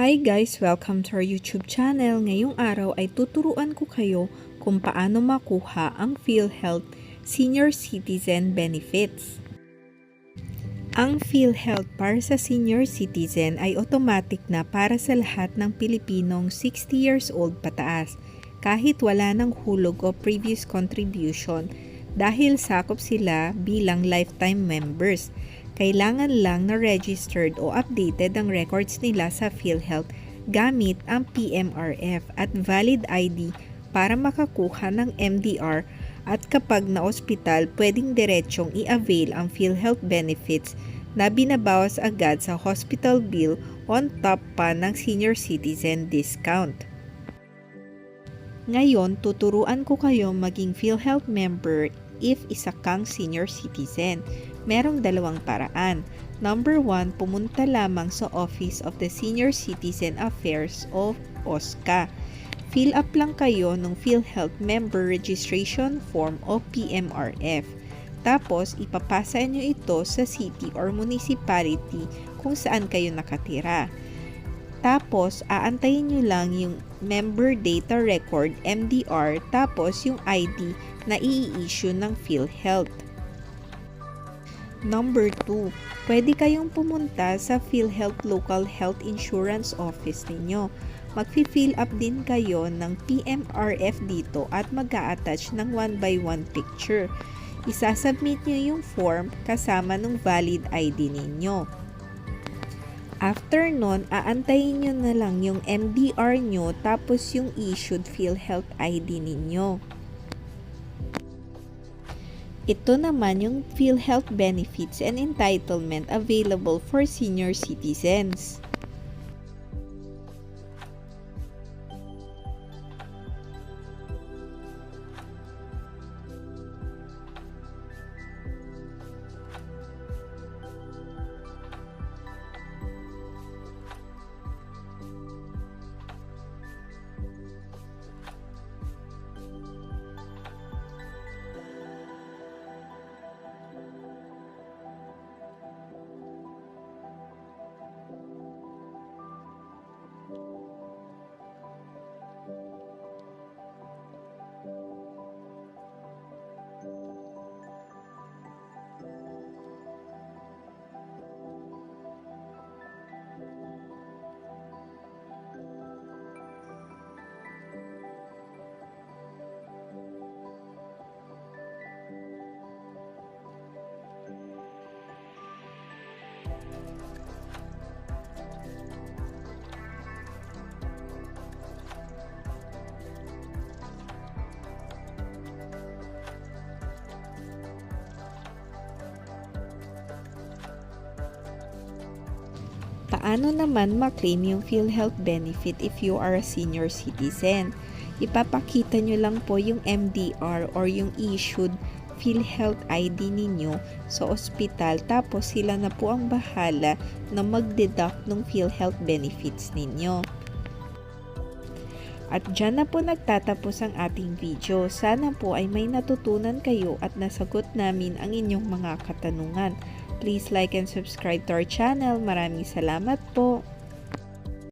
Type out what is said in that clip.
Hi guys! Welcome to our YouTube channel. Ngayong araw ay tuturuan ko kayo kung paano makuha ang PhilHealth Senior Citizen Benefits. Ang PhilHealth para sa senior citizen ay automatic na para sa lahat ng Pilipinong 60 years old pataas, kahit wala ng hulog o previous contribution dahil sakop sila bilang lifetime members. Kailangan lang na registered o updated ang records nila sa PhilHealth gamit ang PMRF at valid ID para makakuha ng MDR, at kapag na-ospital pwedeng diretsong i-avail ang PhilHealth benefits na binabawas agad sa hospital bill on top pa ng senior citizen discount. Ngayon, tuturuan ko kayo maging PhilHealth member if isa kang senior citizen. Merong dalawang paraan. Number 1, pumunta lamang sa Office of the Senior Citizen Affairs o OSCA. Fill up lang kayo ng PhilHealth Member Registration Form o PMRF. Tapos, ipapasa nyo ito sa city or municipality kung saan kayo nakatira. Tapos, aantayin nyo lang yung Member Data Record MDR tapos yung ID na i-issue ng PhilHealth. Number 2, pwede kayong pumunta sa PhilHealth Local Health Insurance Office ninyo. Mag-fill up din kayo ng PMRF dito at mag-a-attach ng 1x1 picture. Isasubmit nyo yung form kasama ng valid ID ninyo. After nun, aantayin nyo na lang yung MDR nyo tapos yung issued PhilHealth ID ninyo. Ito naman yung PhilHealth benefits and entitlement available for senior citizens. Paano naman ma-claim yung PhilHealth benefit if you are a senior citizen? Ipapakita nyo lang po yung MDR or yung issued PhilHealth ID ninyo sa ospital, tapos sila na po ang bahala na mag-deduct ng PhilHealth benefits ninyo. At dyan na po nagtatapos ang ating video. Sana po ay may natutunan kayo at nasagot namin ang inyong mga katanungan. Please like and subscribe to our channel. Maraming salamat po.